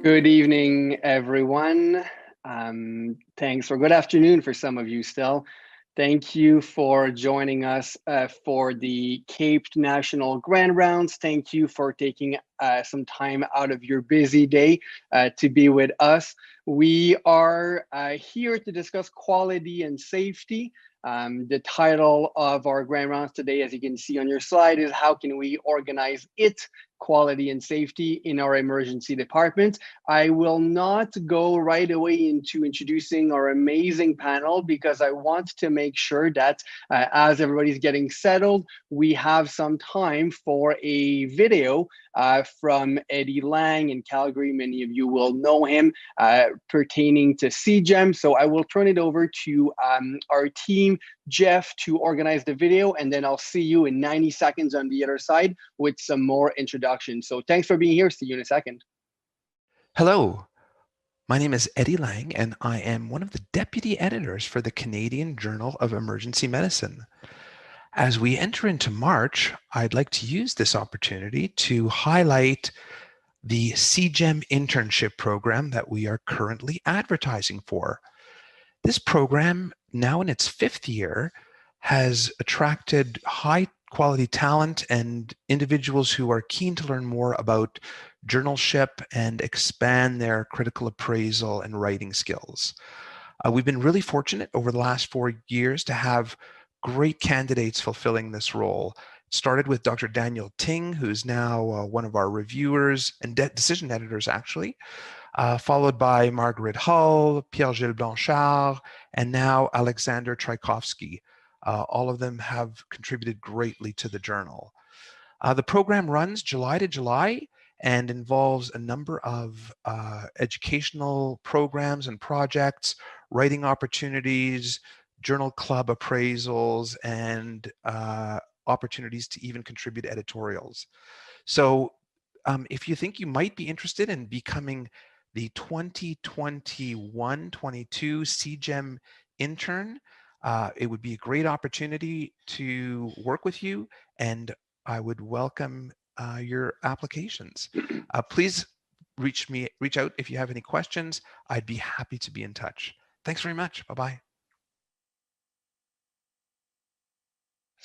Good evening, everyone. Thanks, or good afternoon for some of you still. Thank you for joining us for the CAEP National Grand Rounds. Thank you for taking some time out of your busy day to be with us. We are here to discuss quality and safety. The title of our Grand Rounds today, as you can see on your slide, is How Can We Organize IT, Quality and Safety in Our Emergency Department? I will not go right away into introducing our amazing panel because I want to make sure that as everybody's getting settled, we have some time for a video from Eddie Lang in Calgary. Many of you will know him pertaining to CGEM. So I will turn it over to our team, Jeff, to organize the video, and then I'll see you in 90 seconds on the other side with some more introductions. So thanks for being here. See you in a second. Hello, my name is Eddie Lang, and I am one of the deputy editors for the Canadian Journal of Emergency Medicine. As we enter into March, I'd like to use this opportunity to highlight the CGEM internship program that we are currently advertising for. This program, now in its 5th year, has attracted high quality talent and individuals who are keen to learn more about journalship and expand their critical appraisal and writing skills. We've been really fortunate over the last 4 years to have great candidates fulfilling this role. It started with Dr. Daniel Ting, who's now one of our reviewers and decision editors, actually, followed by Margaret Hull, Pierre-Gilles Blanchard, and now Alexander Tchaikovsky. All of them have contributed greatly to the journal. The program runs July to July and involves a number of educational programs and projects, writing opportunities, journal club appraisals, and opportunities to even contribute editorials. So if you think you might be interested in becoming the 2021-22 CGEM intern, it would be a great opportunity to work with you, and I would welcome your applications. Please reach out if you have any questions. I'd be happy to be in touch. Thanks very much. Bye-bye.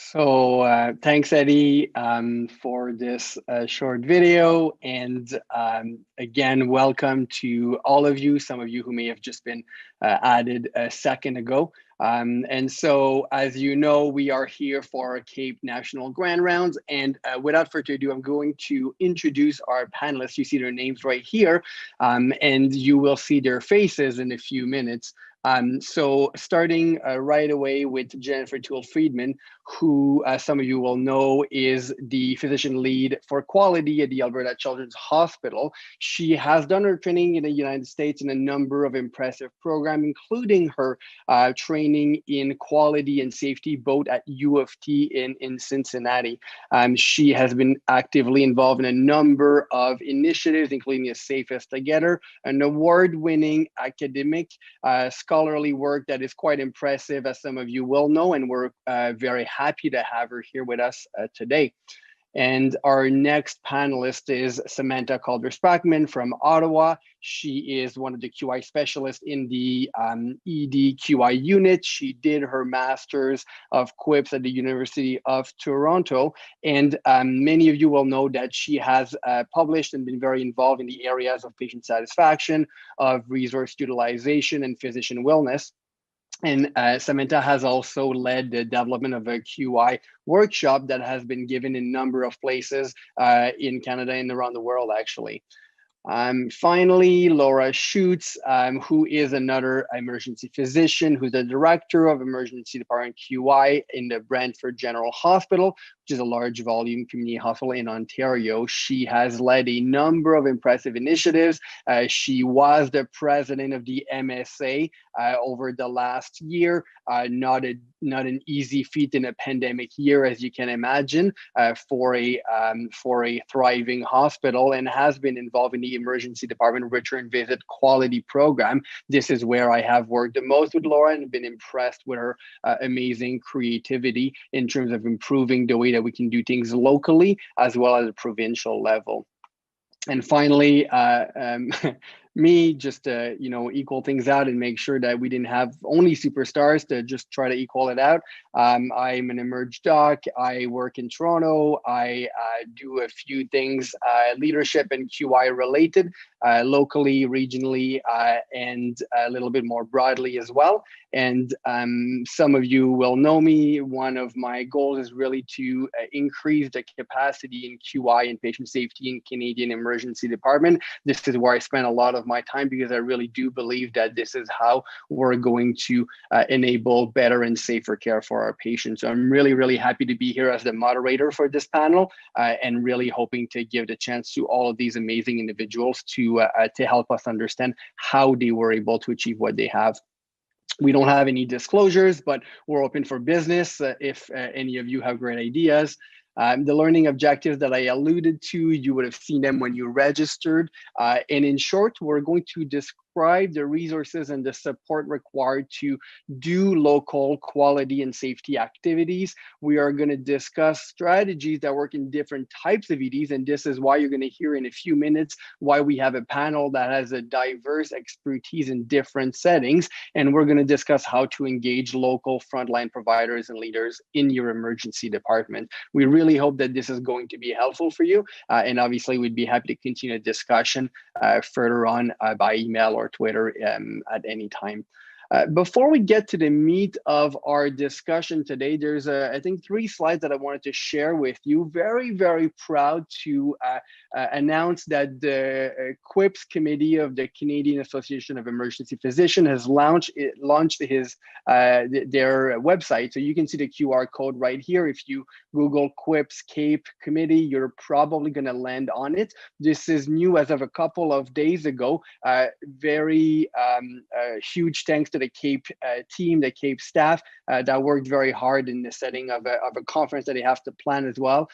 So thanks, Eddie, for this short video. And again, welcome to all of you, some of you who may have just been added a second ago. And so, as you know, we are here for our CAEP National Grand Rounds. And without further ado, I'm going to introduce our panelists. You see their names right here, and you will see their faces in a few minutes. So starting right away with Jennifer Toole-Friedman, who some of you will know is the physician lead for quality at the Alberta Children's Hospital. She has done her training in the United States in a number of impressive programs, including her training in quality and safety, both at U of T in Cincinnati. She has been actively involved in a number of initiatives, including the Safest Together, an award-winning academic scholarly work that is quite impressive, as some of you will know, and we're very happy to have her here with us today. And our next panelist is Samantha Calder-Sprackman from Ottawa. She is one of the QI specialists in the ED QI unit. She did her master's of QIPS at the University of Toronto. And many of you will know that she has published and been very involved in the areas of patient satisfaction, of resource utilization, and physician wellness. And Samantha has also led the development of a QI workshop that has been given in a number of places in Canada and around the world, actually. Finally, Laura Schutz, who is another emergency physician, who's the director of emergency department QI in the Brantford General Hospital, which is a large volume community hospital in Ontario. She has led a number of impressive initiatives. She was the president of the MSA over the last year. Not an easy feat in a pandemic year, as you can imagine, for a thriving hospital, and has been involved in the emergency department return visit quality program. This is where I have worked the most with Laura and been impressed with her amazing creativity in terms of improving the way that we can do things locally as well as a provincial level. And finally, me just to equal things out and make sure that we didn't have only superstars, to just try to equal it out. I'm an emerge doc. I work in Toronto. I do a few things leadership and QI related, locally, regionally, and a little bit more broadly as well. And some of you will know me. One of my goals is really to increase the capacity in QI and patient safety in Canadian emergency department. This is where I spend a lot of my time, because I really do believe that this is how we're going to enable better and safer care for our patients. So I'm really, really happy to be here as the moderator for this panel, and really hoping to give the chance to all of these amazing individuals to help us understand how they were able to achieve what they have. We don't have any disclosures, but we're open for business if any of you have great ideas. The learning objectives that I alluded to, you would have seen them when you registered. And in short, we're going to describe the resources and the support required to do local quality and safety activities. We are going to discuss strategies that work in different types of EDs. And this is why you're going to hear in a few minutes why we have a panel that has a diverse expertise in different settings. And we're going to discuss how to engage local frontline providers and leaders in your emergency department. We really hope that this is going to be helpful for you. And obviously, we'd be happy to continue the discussion further on by email or Twitter at any time. Before we get to the meat of our discussion today, there's, I think, 3 slides that I wanted to share with you. Very, very proud to announce that the CAEP's committee of the Canadian Association of Emergency Physicians has launched their website. So you can see the QR code right here. If you Google CAEP's CAEP committee, you're probably going to land on it. This is new as of a couple of days ago. Very huge thanks to the CAEP team, the CAEP staff that worked very hard in the setting of a conference that they have to plan as well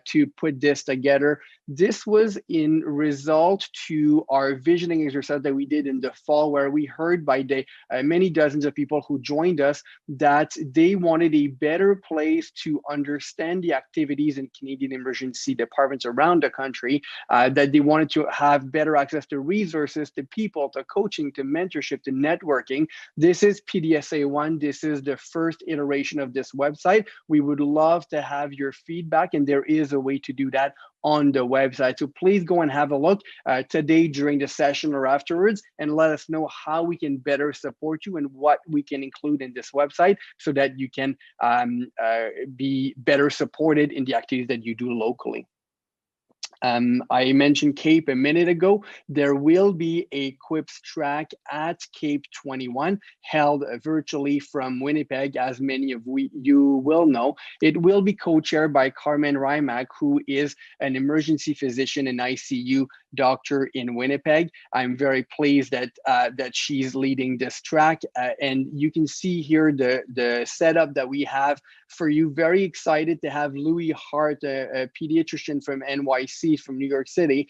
to put this together. This was in result to our visioning exercise that we did in the fall, where we heard by the many dozens of people who joined us that they wanted a better place to understand the activities in Canadian emergency departments around the country, that they wanted to have better access to resources, to people, to coaching, to mentorship, to networking. This is PDSA 1. This is the first iteration of this website. We would love to have your feedback, and there is a way to do that on the website. So please go and have a look today during the session or afterwards, and let us know how we can better support you and what we can include in this website so that you can be better supported in the activities that you do locally. I mentioned CAEP a minute ago. There will be a CAEP's track at CAEP 21 held virtually from Winnipeg, as many of you will know. It will be co-chaired by Carmen Rimac, who is an emergency physician and ICU doctor in Winnipeg. I'm very pleased that that she's leading this track, and you can see here the setup that we have for you. Very excited to have Louis Hart, a pediatrician from NYC, from New York City,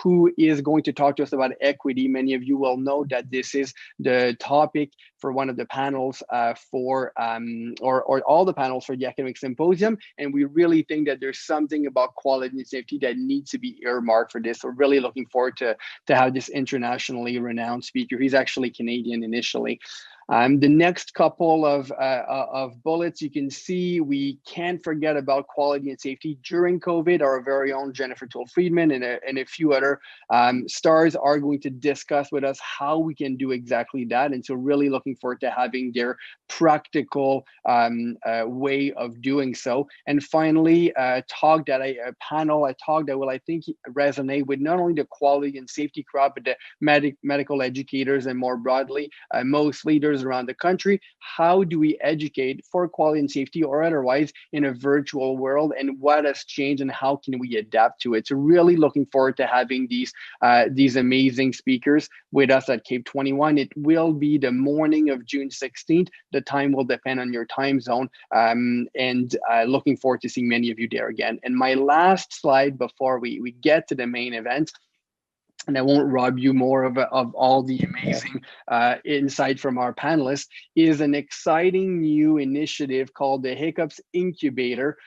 who is going to talk to us about equity. Many of you will know that this is the topic for one of the panels or all the panels for the academic symposium. And we really think that there's something about quality and safety that needs to be earmarked for this. We're really looking forward to have this internationally renowned speaker. He's actually Canadian initially. The next couple of bullets, you can see we can't forget about quality and safety during COVID. Our very own Jennifer Toole-Friedman and a few other stars are going to discuss with us how we can do exactly that. And so really looking forward to having their practical way of doing so. And finally, a talk that will, I think, resonate with not only the quality and safety crowd, but the medical educators and more broadly, most leaders around the country. How do we educate for quality and safety or otherwise in a virtual world, and what has changed and how can we adapt to it? So really looking forward to having these amazing speakers with us at CAEP 21. It will be the morning of June 16th. The time will depend on your time zone, and looking forward to seeing many of you there again. And my last slide before we get to the main event and I won't rob you more of all the amazing insight from our panelists, is an exciting new initiative called the Hiccups Incubator.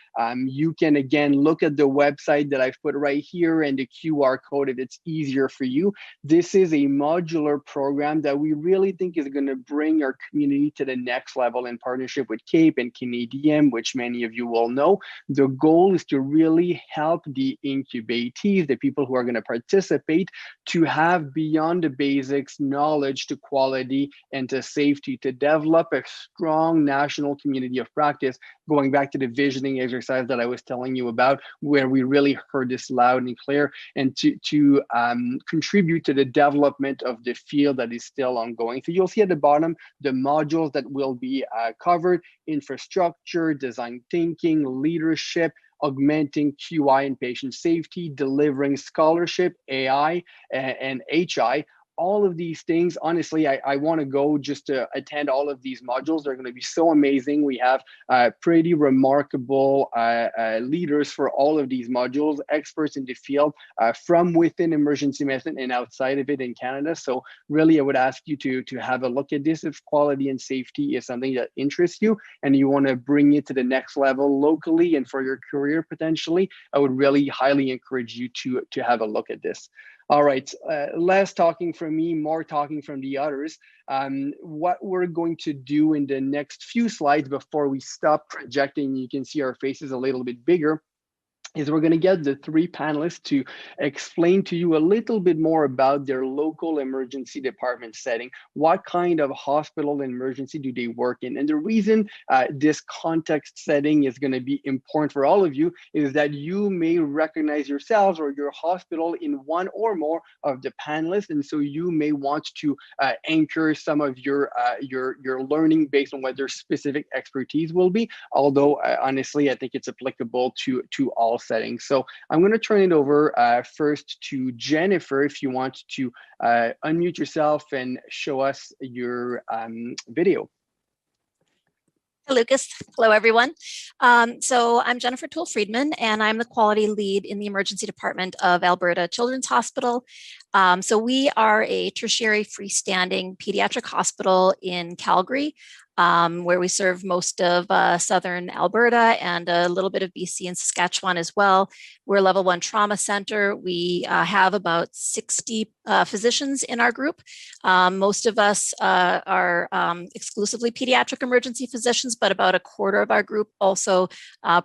You can, again, look at the website that I've put right here and the QR code if it's easier for you. This is a modular program that we really think is going to bring our community to the next level in partnership with CAEP and Canadian, which many of you will know. The goal is to really help the incubatees, the people who are going to participate, to have beyond the basics knowledge to quality and to safety, to develop a strong national community of practice, going back to the visioning exercise that I was telling you about, where we really heard this loud and clear, and to contribute to the development of the field that is still ongoing. So you'll see at the bottom the modules that will be covered: infrastructure, design thinking, leadership, augmenting QI and patient safety, delivering scholarship, AI, and HI. All of these things, honestly, I want to go just to attend all of these modules. They're going to be so amazing. We have pretty remarkable leaders for all of these modules, experts in the field from within emergency medicine and outside of it in Canada. So really, I would ask you to have a look at this if quality and safety is something that interests you and you want to bring it to the next level locally and for your career potentially. I would really highly encourage you to have a look at this. All right, less talking from me, more talking from the others. What we're going to do in the next few slides before we stop projecting, you can see our faces a little bit bigger, is we're going to get the three panelists to explain to you a little bit more about their local emergency department setting. What kind of hospital emergency do they work in? And the reason this context setting is going to be important for all of you is that you may recognize yourselves or your hospital in one or more of the panelists. And so you may want to anchor some of your learning based on what their specific expertise will be. Although honestly, I think it's applicable to all settings. So I'm going to turn it over first to Jennifer, if you want to unmute yourself and show us your video. Hi, Lucas. Hello, everyone. So I'm Jennifer Toole-Friedman, and I'm the quality lead in the emergency department of Alberta Children's Hospital. So we are a tertiary freestanding pediatric hospital in Calgary, where we serve most of southern Alberta and a little bit of BC and Saskatchewan as well. We're a level 1 trauma center. We have about 60 physicians in our group. Most of us are exclusively pediatric emergency physicians, but about a quarter of our group also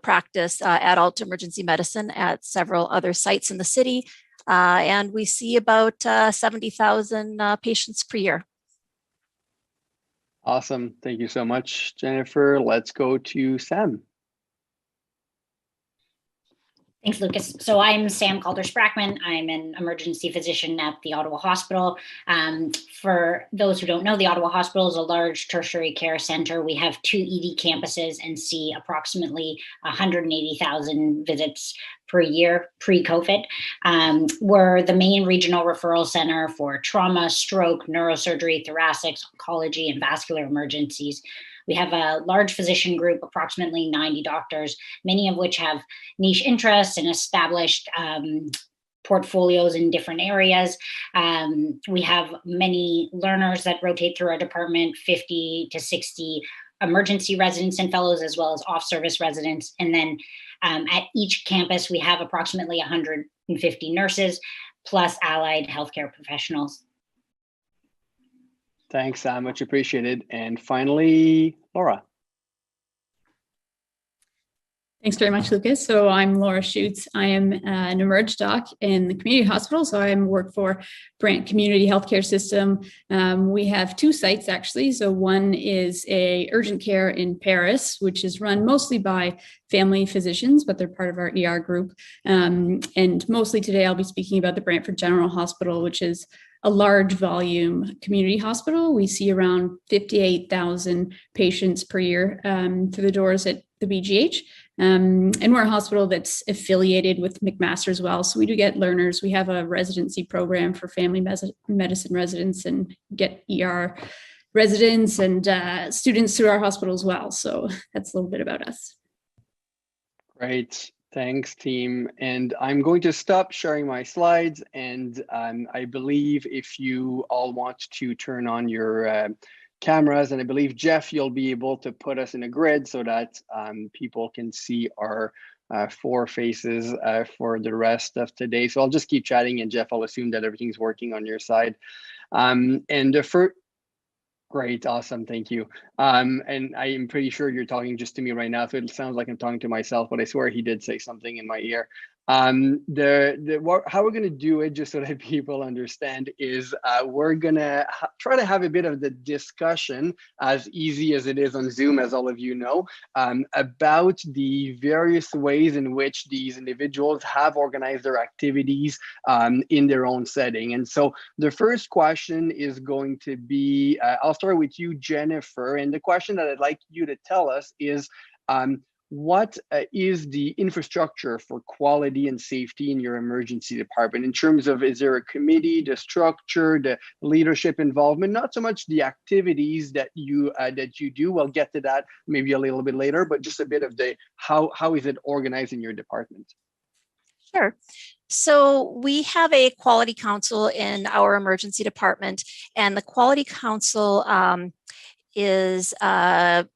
practice adult emergency medicine at several other sites in the city. And we see about 70,000 patients per year. Awesome. Thank you so much, Jennifer. Let's go to Sam. Thanks, Lucas. So I'm Sam Calder-Sprackman. I'm an emergency physician at the Ottawa Hospital. For those who don't know, the Ottawa Hospital is a large tertiary care center. We have 2 ED campuses and see approximately 180,000 visits per year pre-COVID. We're the main regional referral center for trauma, stroke, neurosurgery, thoracics, oncology, and vascular emergencies. We have a large physician group, approximately 90 doctors, many of which have niche interests and established portfolios in different areas. We have many learners that rotate through our department, 50 to 60 emergency residents and fellows, as well as off-service residents. And then at each campus, we have approximately 150 nurses, plus allied healthcare professionals. Thanks, Sam, much appreciated. And finally, Laura. Thanks very much, Lucas. So I'm Laura Schutz. I am an emerge doc in the community hospital. So I work for Brant Community Healthcare System. We have 2 sites actually. So one is a urgent care in Paris, which is run mostly by family physicians, but they're part of our ER group. And mostly today I'll be speaking about the Brantford General Hospital, which is a large volume community hospital. We see around 58,000 patients per year through the doors at the BGH. And we're a hospital that's affiliated with McMaster as well. So we do get learners. We have a residency program for family medicine residents and get ER residents and students through our hospital as well. So that's a little bit about us. Great. Thanks, team. And I'm going to stop sharing my slides. And I believe if you all want to turn on your cameras, and I believe, Jeff, you'll be able to put us in a grid so that people can see our four faces for the rest of today. So I'll just keep chatting, and Jeff, I'll assume that everything's working on your side. And the first, great, awesome, thank you. And I am pretty sure you're talking just to me right now, so it sounds like I'm talking to myself, but I swear he did say something in my ear. How we're gonna do it, just so that people understand, is we're gonna try to have a bit of the discussion, as easy as it is on Zoom, as all of you know, about the various ways in which these individuals have organized their activities in their own setting. And so the first question is going to be, I'll start with you, Jennifer, and the question that I'd like you to tell us is, what is the infrastructure for quality and safety in your emergency department, in terms of, is there a committee, the structure, the leadership involvement, not so much the activities that you do, we'll get to that maybe a little bit later, but just a bit of the how is it organized in your department? Sure. So we have a quality council in our emergency department, and the quality council is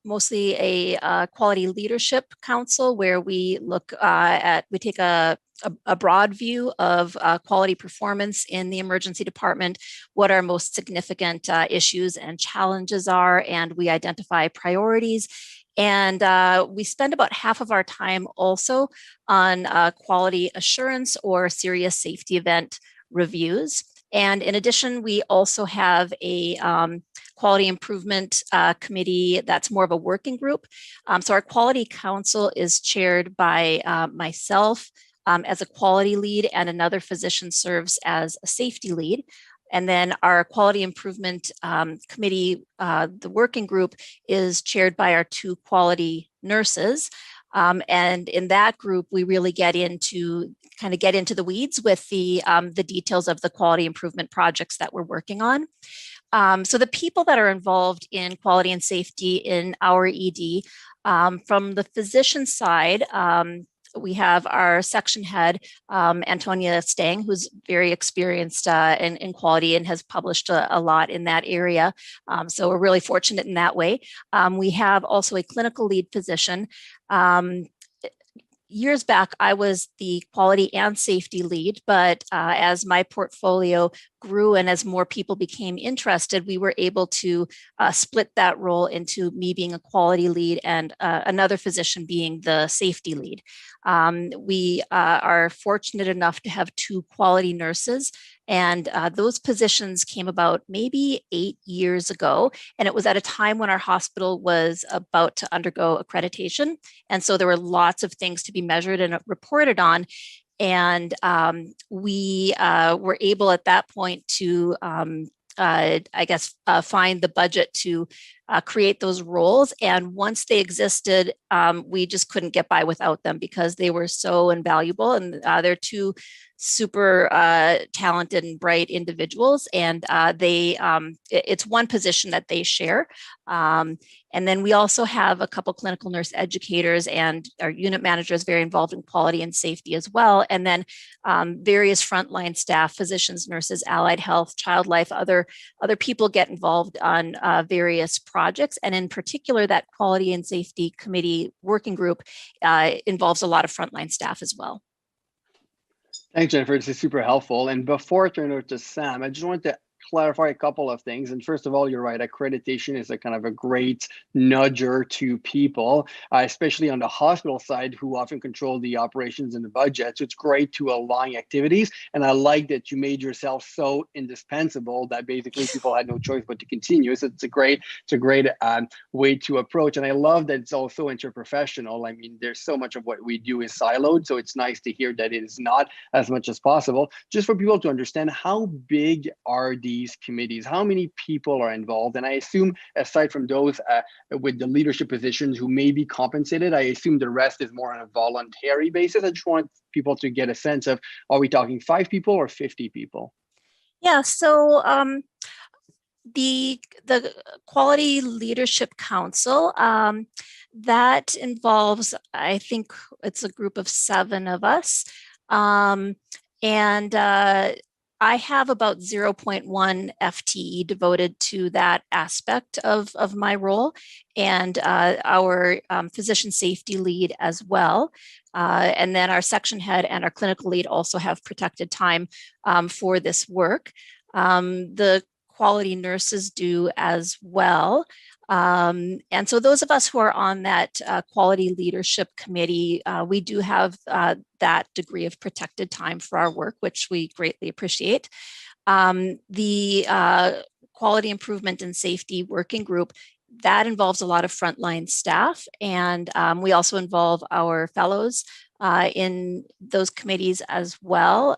mostly a quality leadership council, where we look we take a broad view of quality performance in the emergency department, what our most significant issues and challenges are, and we identify priorities. And we spend about half of our time also on quality assurance or serious safety event reviews. And in addition, we also have a quality improvement committee that's more of a working group. So our quality council is chaired by myself as a quality lead, and another physician serves as a safety lead. And then our quality improvement committee, the working group, is chaired by our two quality nurses. And in that group, we really get into the weeds with the details of the quality improvement projects that we're working on. So the people that are involved in quality and safety in our ED, from the physician side, we have our section head, Antonia Stang, who's very experienced in quality and has published a lot in that area. So we're really fortunate in that way. We have also a clinical lead physician. Years back, I was the quality and safety lead, but as my portfolio grew and as more people became interested, we were able to split that role into me being a quality lead and another physician being the safety lead. We are fortunate enough to have two quality nurses, and those positions came about maybe 8 years ago. And it was at a time when our hospital was about to undergo accreditation. And so there were lots of things to be measured and reported on. And we were able at that point to, find the budget to create those roles. And once they existed, we just couldn't get by without them, because they were so invaluable. And they're two super talented and bright individuals. And it's one position that they share. And then we also have a couple clinical nurse educators, and our unit manager is very involved in quality and safety as well. And then various frontline staff, physicians, nurses, allied health, child life, other people get involved on various projects. And in particular, that quality and safety committee working group involves a lot of frontline staff as well. Thanks, Jennifer. This is super helpful. And before I turn over to Sam, I just wanted to clarify a couple of things. And first of all, you're right, accreditation is a kind of a great nudger to people, especially on the hospital side, who often control the operations and the budget. So it's great to align activities. And I like that you made yourself so indispensable that basically people had no choice but to continue. So it's a great way to approach. And I love that it's also interprofessional. I mean, there's so much of what we do is siloed. So it's nice to hear that it is not as much as possible. Just for people to understand, how big are these committees? How many people are involved? And I assume, aside from those with the leadership positions who may be compensated, I assume the rest is more on a voluntary basis. I just want people to get a sense of, are we talking 5 people or 50 people? Yeah, so The Quality Leadership Council, that involves, I think it's a group of 7 of us. And I have about 0.1 FTE devoted to that aspect of my role, and our physician safety lead as well. And then our section head and our clinical lead also have protected time for this work. The quality nurses do as well. And so those of us who are on that quality leadership committee, we do have that degree of protected time for our work, which we greatly appreciate. The Quality Improvement and Safety Working Group, that involves a lot of frontline staff, and we also involve our fellows in those committees as well.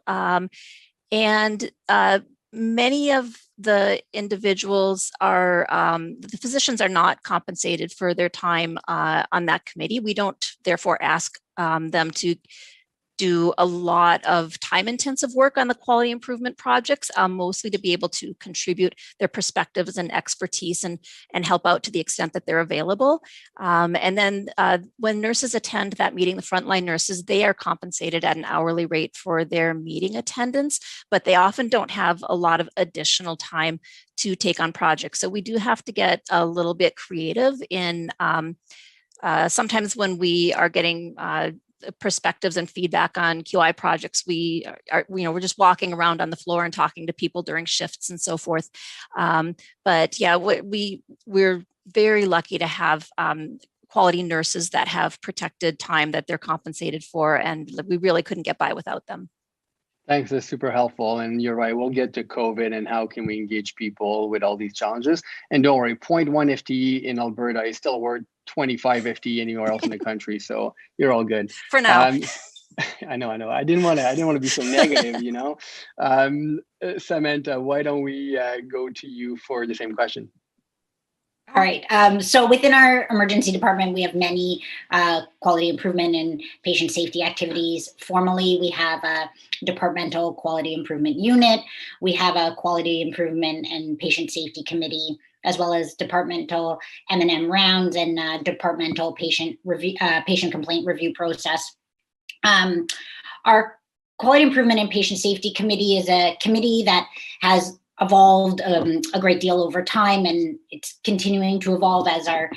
And many of the individuals are, the physicians are not compensated for their time on that committee. We don't therefore ask them to do a lot of time-intensive work on the quality improvement projects, mostly to be able to contribute their perspectives and expertise and help out to the extent that they're available. And then when nurses attend that meeting, the frontline nurses, they are compensated at an hourly rate for their meeting attendance, but they often don't have a lot of additional time to take on projects. So we do have to get a little bit creative in sometimes when we are getting perspectives and feedback on QI projects, we're just walking around on the floor and talking to people during shifts and so forth. But yeah, we're very lucky to have quality nurses that have protected time that they're compensated for, and we really couldn't get by without them. Thanks, that's super helpful. And you're right, we'll get to COVID and how can we engage people with all these challenges. And don't worry, 0.1 FTE in Alberta is still worth 25 FTE anywhere else in the country. So you're all good. For now. I know. I didn't want to be so negative, you know. Samantha, why don't we go to you for the same question? All right. So within our emergency department, we have many quality improvement and patient safety activities. Formally, we have a departmental quality improvement unit. We have a quality improvement and patient safety committee, as well as departmental M&M rounds and departmental patient complaint review process. Our quality improvement and patient safety committee is a committee that has evolved a great deal over time, and it's continuing to evolve as our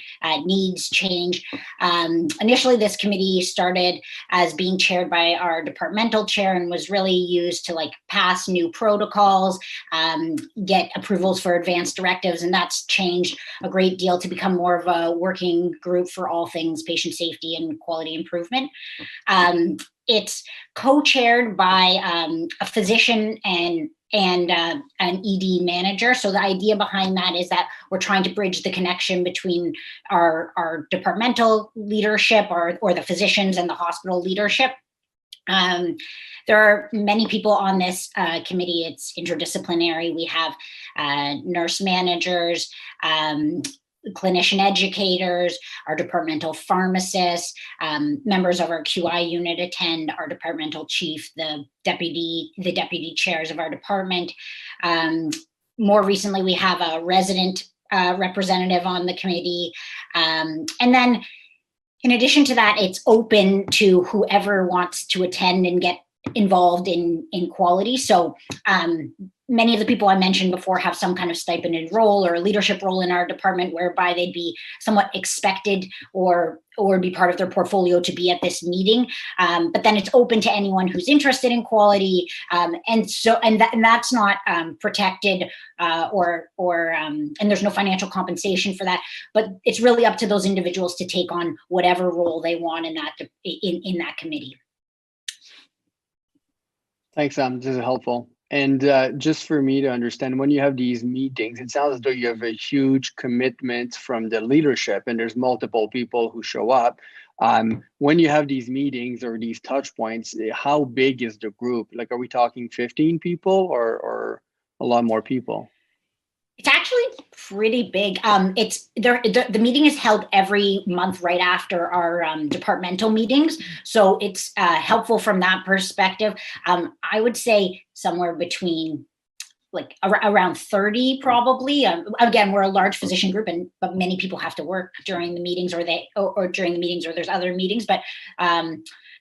needs change. Initially, this committee started as being chaired by our departmental chair and was really used to pass new protocols, get approvals for advanced directives, and that's changed a great deal to become more of a working group for all things patient safety and quality improvement. It's co-chaired by a physician and an ED manager. So the idea behind that is that we're trying to bridge the connection between our departmental leadership or the physicians and the hospital leadership. There are many people on this committee. It's interdisciplinary. We have nurse managers, clinician educators, our departmental pharmacists, members of our QI unit attend, our departmental chief, the deputy chairs of our department. More recently, we have a resident representative on the committee. And then in addition to that, it's open to whoever wants to attend and get involved in quality. So many of the people I mentioned before have some kind of stipended role or a leadership role in our department, whereby they'd be somewhat expected or be part of their portfolio to be at this meeting. But then it's open to anyone who's interested in quality, and that's not protected and there's no financial compensation for that. But it's really up to those individuals to take on whatever role they want in that committee. Thanks, Sam. This is helpful. And just for me to understand, when you have these meetings, it sounds as though you have a huge commitment from the leadership and there's multiple people who show up. When you have these meetings or these touch points, how big is the group? Are we talking 15 people or a lot more people? It's actually pretty big. The meeting is held every month right after our departmental meetings. So it's helpful from that perspective. I would say somewhere between like around 30 probably. Again, we're a large physician group, but many people have to work during the meetings or during the meetings or there's other meetings, but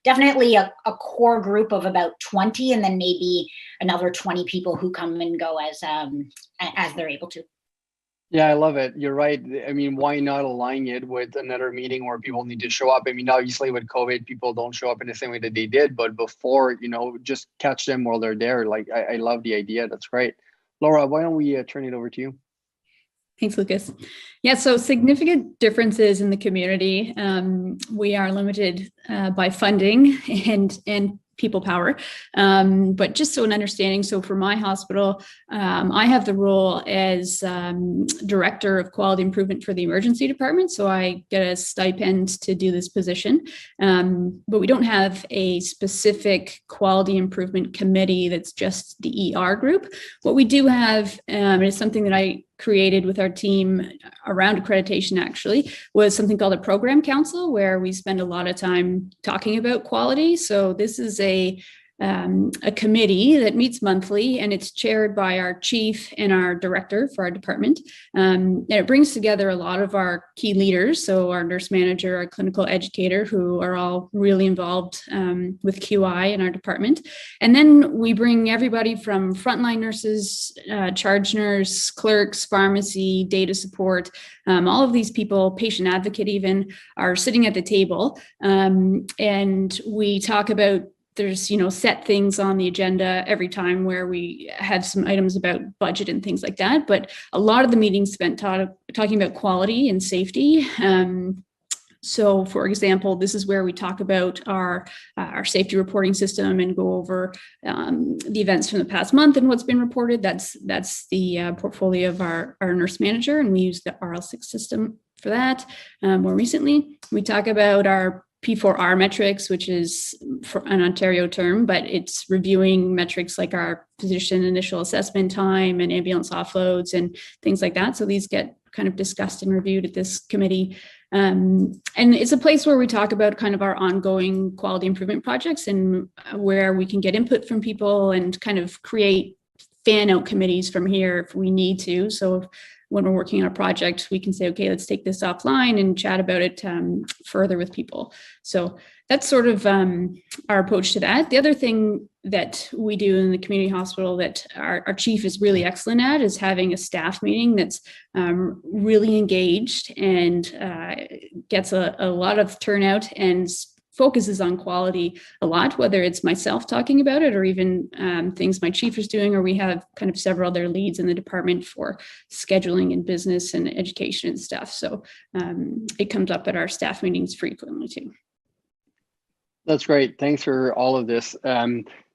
definitely a core group of about 20, and then maybe another 20 people who come and go as they're able to. Yeah, I love it. You're right. I mean, why not align it with another meeting where people need to show up? I mean, obviously with COVID, people don't show up in the same way that they did, but before, just catch them while they're there. Like, I love the idea. That's great. Laura, why don't we turn it over to you? Thanks, Lucas. Yeah, so significant differences in the community. We are limited by funding and people power. But just so an understanding, so for my hospital, I have the role as Director of Quality Improvement for the Emergency Department. So I get a stipend to do this position. But we don't have a specific quality improvement committee that's just the ER group. What we do have, and it's something that I created with our team around accreditation actually, was something called a program council, where we spend a lot of time talking about quality. So this is a committee that meets monthly, and it's chaired by our chief and our director for our department. And it brings together a lot of our key leaders, so our nurse manager, our clinical educator, who are all really involved with QI in our department. And then we bring everybody from frontline nurses, charge nurse, clerks, pharmacy, data support, all of these people, patient advocate even, are sitting at the table. And we talk about, there's set things on the agenda every time where we have some items about budget and things like that. But a lot of the meetings spent talking about quality and safety. So, for example, this is where we talk about our safety reporting system and go over the events from the past month and what's been reported. That's the portfolio of our nurse manager, and we use the RL6 system for that. More recently, we talk about our P4R metrics, which is an Ontario term, but it's reviewing metrics like our physician initial assessment time and ambulance offloads and things like that. So these get kind of discussed and reviewed at this committee. And it's a place where we talk about kind of our ongoing quality improvement projects and where we can get input from people and kind of create fan out committees from here if we need to. So when we're working on a project, we can say, okay, let's take this offline and chat about it further with people. So that's sort of our approach to that. The other thing that we do in the community hospital that our chief is really excellent at is having a staff meeting that's really engaged and gets a lot of turnout and focuses on quality a lot, whether it's myself talking about it or even things my chief is doing, or we have kind of several other leads in the department for scheduling and business and education and stuff. So it comes up at our staff meetings frequently too. That's great. Thanks for all of this.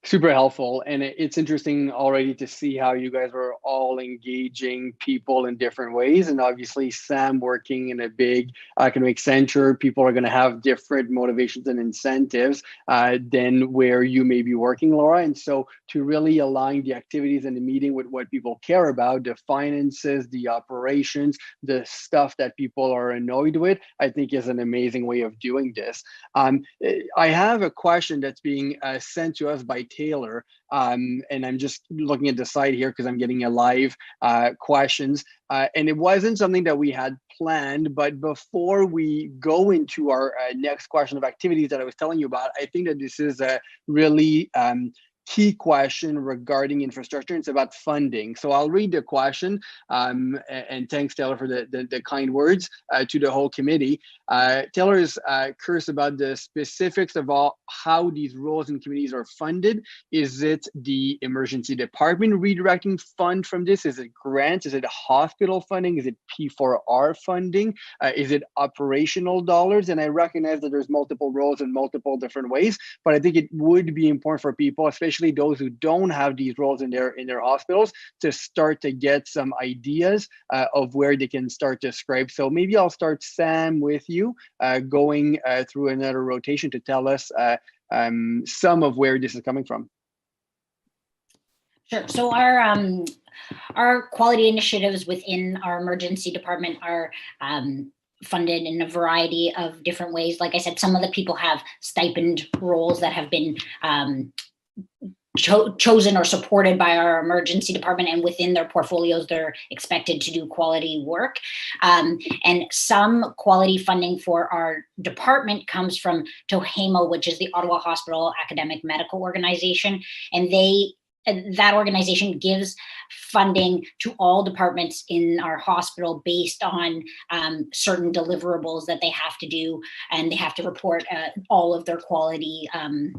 Super helpful. And it's interesting already to see how you guys are all engaging people in different ways. And obviously, Sam working in a big academic center, people are going to have different motivations and incentives than where you may be working, Laura. And so to really align the activities in the meeting with what people care about, the finances, the operations, the stuff that people are annoyed with, I think is an amazing way of doing this. I have a question that's being sent to us by Taylor, and I'm just looking at the side here because I'm getting a live questions, and it wasn't something that we had planned, but before we go into our next question of activities that I was telling you about, I think that this is a really key question regarding infrastructure. It's about funding. So I'll read the question, and thanks, Taylor, for the kind words to the whole committee. Taylor is curious about the specifics of how these roles and committees are funded. Is it the emergency department redirecting fund from this? Is it grants? Is it hospital funding? Is it P4R funding? Is it operational dollars? And I recognize that there's multiple roles in multiple different ways, but I think it would be important for people, especially those who don't have these roles in their hospitals, to start to get some ideas of where they can start to scrape. So maybe I'll start, Sam, with you, going through another rotation to tell us some of where this is coming from. Sure. So our quality initiatives within our emergency department are funded in a variety of different ways. Like I said, some of the people have stipend roles that have been chosen or supported by our emergency department, and within their portfolios, they're expected to do quality work. And some quality funding for our department comes from TOHAMO, which is the Ottawa Hospital Academic Medical Organization. And that organization gives funding to all departments in our hospital based on certain deliverables that they have to do, and they have to report all of their quality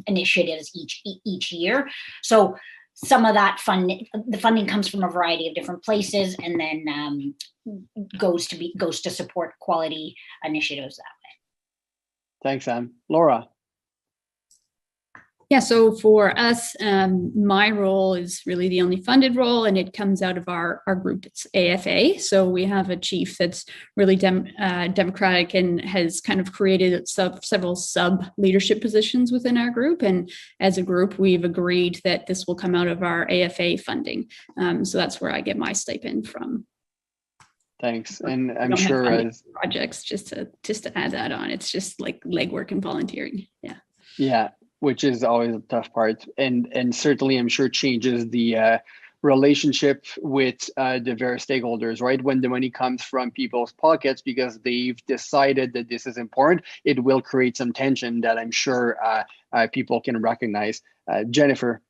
initiatives each year. So some of that the funding comes from a variety of different places, and then goes to support quality initiatives that way. Thanks, Sam. Laura. Yeah, so for us, my role is really the only funded role, and it comes out of our group. It's AFA. So we have a chief that's really democratic and has kind of created several sub-leadership positions within our group. And as a group, we've agreed that this will come out of our AFA funding. So that's where I get my stipend from. Thanks. And I'm sure as projects, just to add that on, it's just like legwork and volunteering. Yeah. Yeah. Which is always a tough part, and certainly I'm sure changes the relationship with the various stakeholders, right? When the money comes from people's pockets because they've decided that this is important, it will create some tension that I'm sure people can recognize. Jennifer.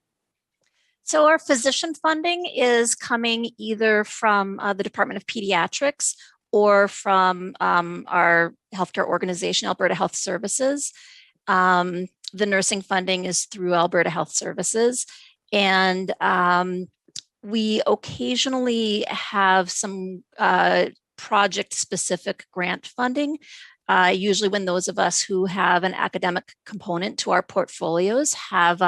So our physician funding is coming either from the Department of Pediatrics or from our healthcare organization, Alberta Health Services. The nursing funding is through Alberta Health Services. And we occasionally have some project-specific grant funding. Usually when those of us who have an academic component to our portfolios have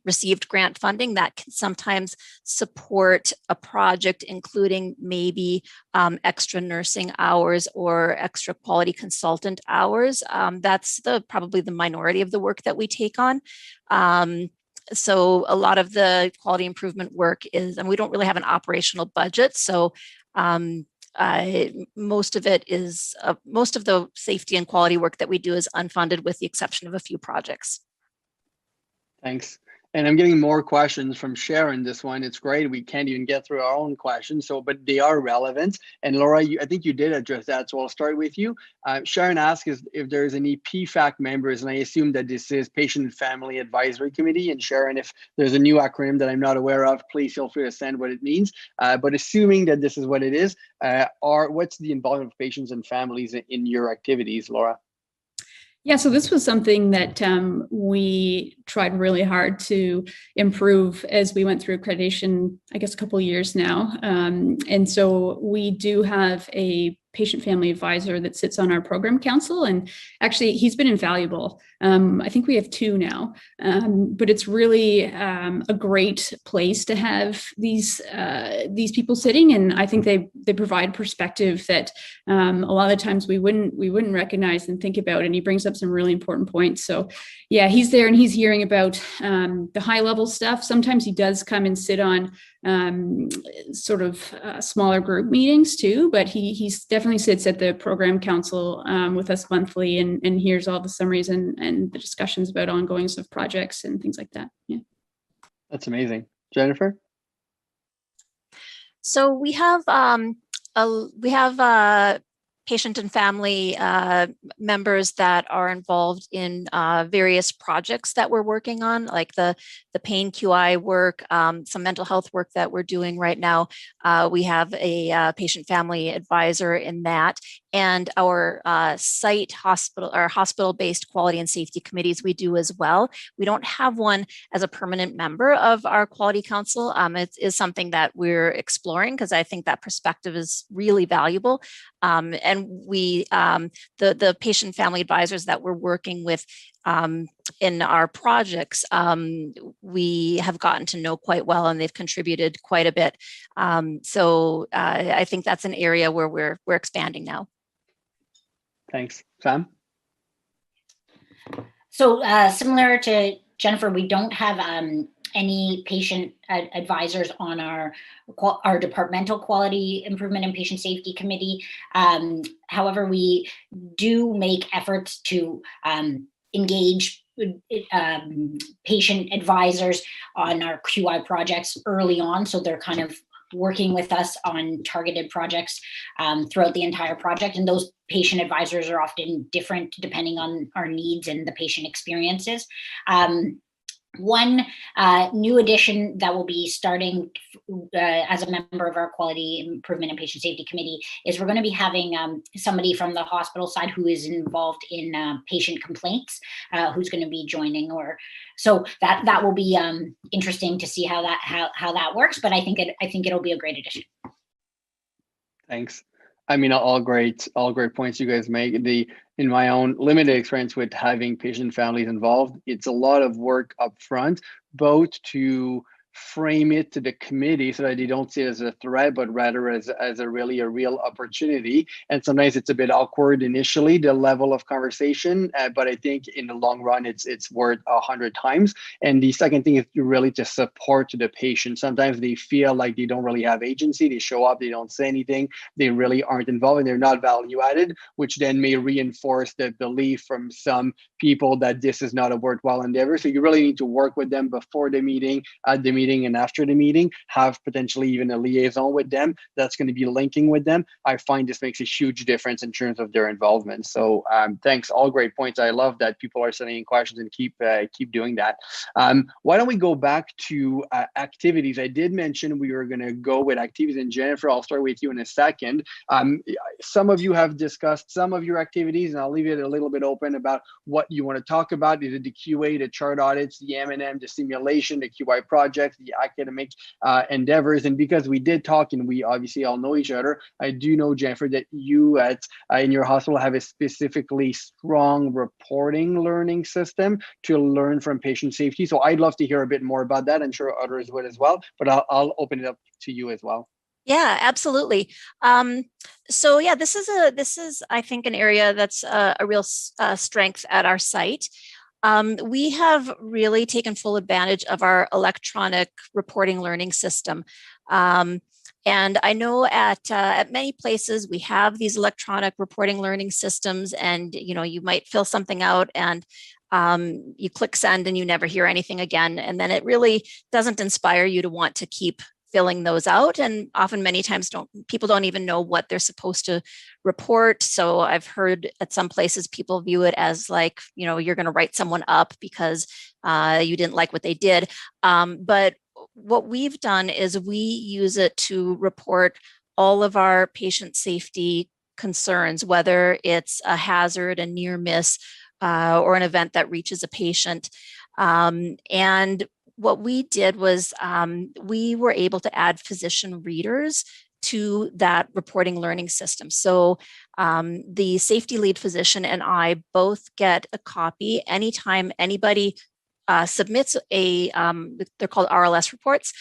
received grant funding that can sometimes support a project, including maybe extra nursing hours or extra quality consultant hours. That's probably the minority of the work that we take on. So a lot of the quality improvement work is, and we don't really have an operational budget. So most of the safety and quality work that we do is unfunded, with the exception of a few projects. Thanks. And I'm getting more questions from Sharon. This one, it's great. We can't even get through our own questions, but they are relevant. And Laura, I think you did address that, so I'll start with you. Sharon asks if there's any PFAC members, and I assume that this is Patient and Family Advisory Committee. And Sharon, if there's a new acronym that I'm not aware of, please feel free to send what it means. But assuming that this is what it is, what's the involvement of patients and families in your activities, Laura? Yeah, so this was something that we tried really hard to improve as we went through accreditation, I guess, a couple of years now. And so we do have a patient family advisor that sits on our program council, and actually he's been invaluable. I think we have two now, but it's really a great place to have these people sitting, and I think they provide perspective that a lot of the times we wouldn't recognize and think about, and he brings up some really important points. So yeah, he's there and he's hearing about the high level stuff. Sometimes he does come and sit on sort of smaller group meetings too, but he's definitely sits at the program council with us monthly and hears all the summaries and the discussions about ongoing of projects and things like that. Yeah, that's amazing. Jennifer. So we have patient and family members that are involved in various projects that we're working on, like the pain QI work, some mental health work that we're doing right now. We have a patient family advisor in that, and our site hospital or hospital-based quality and safety committees we do as well. We don't have one as a permanent member of our quality council. It is something that we're exploring because I think that perspective is really valuable. And we, the patient family advisors that we're working with in our projects, we have gotten to know quite well, and they've contributed quite a bit. So I think that's an area where we're expanding now. Thanks. Sam? So similar to Jennifer, we don't have any patient advisors on our departmental quality improvement and patient safety committee. However, we do make efforts to engage patient advisors on our QI projects early on. So they're kind of working with us on targeted projects throughout the entire project. And those patient advisors are often different depending on our needs and the patient experiences. One new addition that will be starting as a member of our Quality Improvement and Patient Safety Committee is we're going to be having somebody from the hospital side who is involved in patient complaints, who's going to be joining. So that will be interesting to see how that works. But I think it'll be a great addition. Thanks. I mean, all great points you guys make. In my own limited experience with having patient families involved, it's a lot of work up front, both to frame it to the committee so that they don't see it as a threat, but rather as a real opportunity. And sometimes it's a bit awkward initially, the level of conversation, but I think in the long run, it's worth 100 times. And the second thing is really to support the patient. Sometimes they feel like they don't really have agency. They show up, they don't say anything, they really aren't involved, and they're not value added, which then may reinforce the belief from some people that this is not a worthwhile endeavor. So you really need to work with them before the meeting, at the meeting, and after the meeting, have potentially even a liaison with them that's going to be linking with them. I find this makes a huge difference in terms of their involvement. So thanks, all great points. I love that people are sending in questions, and keep doing that. Why don't we go back to activities? I did mention we were going to go with activities, and Jennifer, I'll start with you in a second. Some of you have discussed some of your activities, and I'll leave it a little bit open about what you want to talk about. Is it the QA, the chart audits, the M&M, the simulation, the QI projects, the academic endeavors? And because we did talk and we obviously all know each other, I do know, Jennifer, that you in your hospital have a specifically strong reporting learning system to learn from patient safety. So I'd love to hear a bit more about that. I'm sure others would as well, but I'll open it up to you as well. Yeah, absolutely. So yeah, this is I think an area that's a real strength at our site. We have really taken full advantage of our electronic reporting learning system. And I know at many places we have these electronic reporting learning systems, and you might fill something out and you click send and you never hear anything again. And then it really doesn't inspire you to want to keep filling those out. And often many times people don't even know what they're supposed to report. So I've heard at some places people view it as like, you're going to write someone up because you didn't like what they did. But what we've done is we use it to report all of our patient safety concerns, whether it's a hazard, a near miss, or an event that reaches a patient. And what we did was we were able to add physician readers to that reporting learning system. So the safety lead physician and I both get a copy anytime anybody submits they're called RLS reports,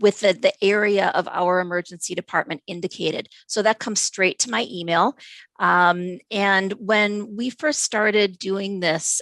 with the area of our emergency department indicated. So that comes straight to my email. And when we first started doing this,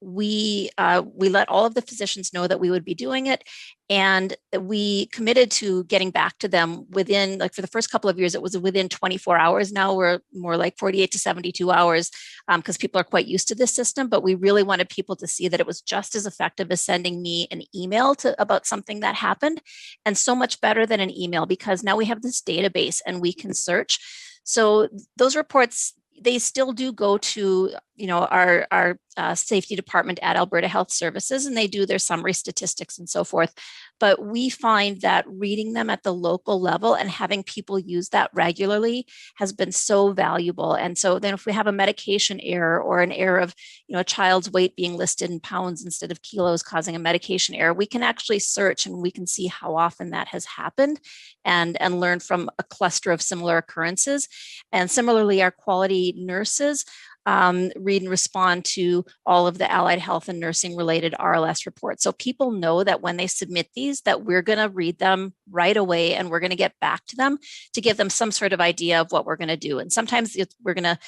we let all of the physicians know that we would be doing it. And we committed to getting back to them within, like for the first couple of years, it was within 24 hours. Now we're more like 48 to 72 hours because people are quite used to this system. But we really wanted people to see that it was just as effective as sending me an email about something that happened, and so much better than an email because now we have this database and we can search. So those reports, they still do go to our safety department at Alberta Health Services, and they do their summary statistics and so forth. But we find that reading them at the local level and having people use that regularly has been so valuable. And so then if we have a medication error or an error of a child's weight being listed in pounds instead of kilos causing a medication error, we can actually search and we can see how often that has happened and learn from a cluster of similar occurrences. And similarly, our quality nurses read and respond to all of the allied health and nursing related RLS reports. So people know that when they submit these, that we're going to read them right away and we're going to get back to them to give them some sort of idea of what we're going to do. And sometimes we're going to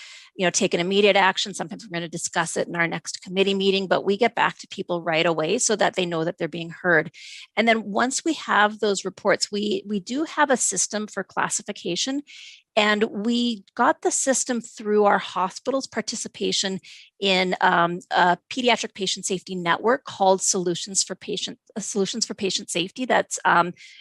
take an immediate action. Sometimes we're going to discuss it in our next committee meeting, but we get back to people right away so that they know that they're being heard. And then once we have those reports, we do have a system for classification. And we got the system through our hospital's participation in a pediatric patient safety network called Solutions for Patient Safety. That's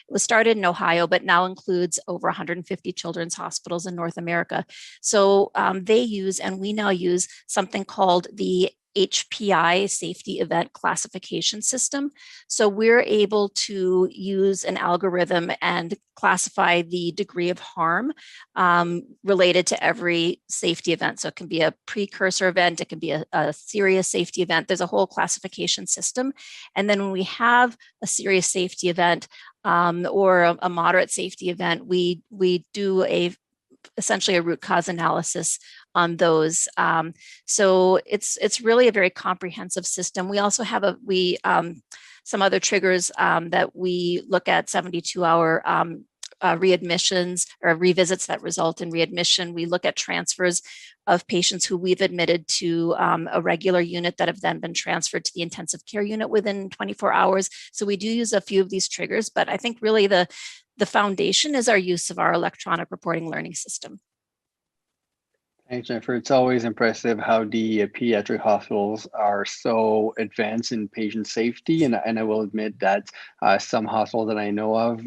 was started in Ohio, but now includes over 150 children's hospitals in North America. So they use, and we now use, something called the HPI safety event classification system. So we're able to use an algorithm and classify the degree of harm related to every safety event. So it can be a precursor event, it can be a serious safety event. There's a whole classification system. And then when we have a serious safety event or a moderate safety event, we do essentially a root cause analysis on those. So it's really a very comprehensive system. We also have some other triggers that we look at: 72-hour readmissions or revisits that result in readmission. We look at transfers of patients who we've admitted to a regular unit that have then been transferred to the intensive care unit within 24 hours. So we do use a few of these triggers, but I think really the foundation is our use of our electronic reporting learning system. Thanks, Jennifer. It's always impressive how the pediatric hospitals are so advanced in patient safety, and I will admit that some hospitals that I know of,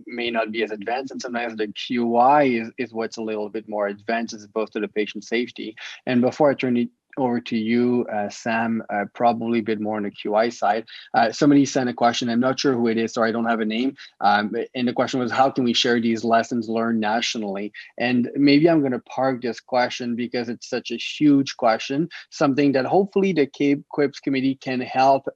may not be as advanced, and sometimes the QI is what's a little bit more advanced as opposed to the patient safety. And before I turn it over to you, Sam, probably a bit more on the QI side. Somebody sent a question. I'm not sure who it is, so I don't have a name. And the question was, how can we share these lessons learned nationally? And maybe I'm going to park this question because it's such a huge question, something that hopefully the CAEP QUIPS committee can help.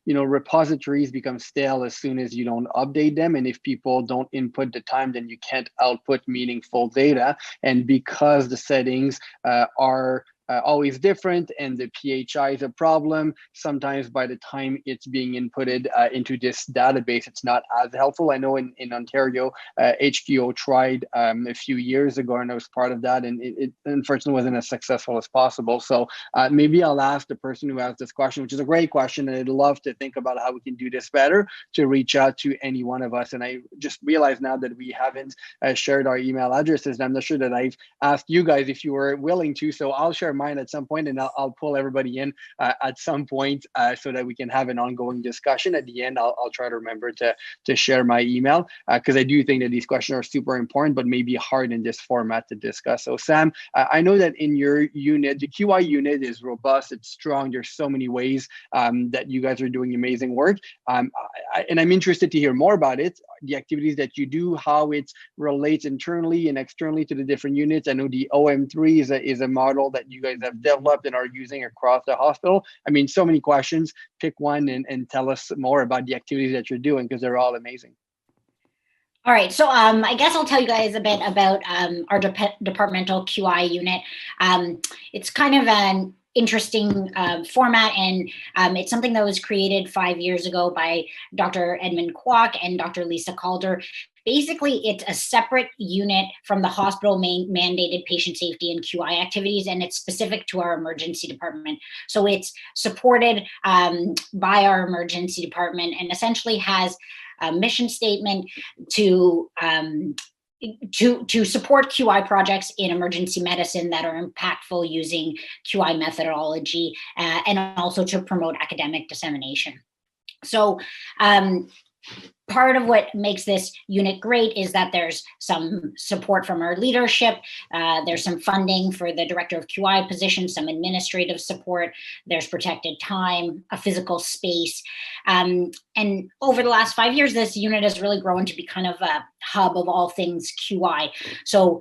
Repositories become stale as soon as you don't update them. And if people don't input the time, then you can't output meaningful data. And because the settings are always different and the PHI is a problem, sometimes by the time it's being inputted into this database, it's not as helpful. I know in Ontario, HQO tried a few years ago, and I was part of that, and it unfortunately wasn't as successful as possible. So maybe I'll ask the person who asked this question, which is a great question, and I'd love to think about how we can do this better, to reach out to any one of us. And I just realized now that we haven't shared our email addresses, and I'm not sure that I've asked you guys if you were willing to, so I'll share mine at some point, and I'll pull everybody in at some point so that we can have an ongoing discussion. At the end, I'll try to remember to share my email because I do think that these questions are super important, but maybe hard in this format to discuss. So Sam, I know that in your unit, the QI unit is robust, it's strong. There's so many ways that you guys are doing amazing work. And I'm interested to hear more about it, the activities that you do, how it relates internally and externally to the different units. I know the OM3 is a model that you guys have developed and are using across the hospital. I mean, so many questions. Pick one and tell us more about the activities that you're doing, because they're all amazing. All right, so I guess I'll tell you guys a bit about our departmental QI unit. It's kind of an interesting format, and it's something that was created 5 years ago by Dr. Edmund Kwok and Dr. Lisa Calder. Basically, it's a separate unit from the hospital mandated patient safety and QI activities, and it's specific to our emergency department. So it's supported by our emergency department and essentially has a mission statement to support QI projects in emergency medicine that are impactful using QI methodology, and also to promote academic dissemination. So part of what makes this unit great is that there's some support from our leadership. There's some funding for the director of QI position, some administrative support. There's protected time, a physical space. And over the last 5 years, this unit has really grown to be kind of a hub of all things QI. So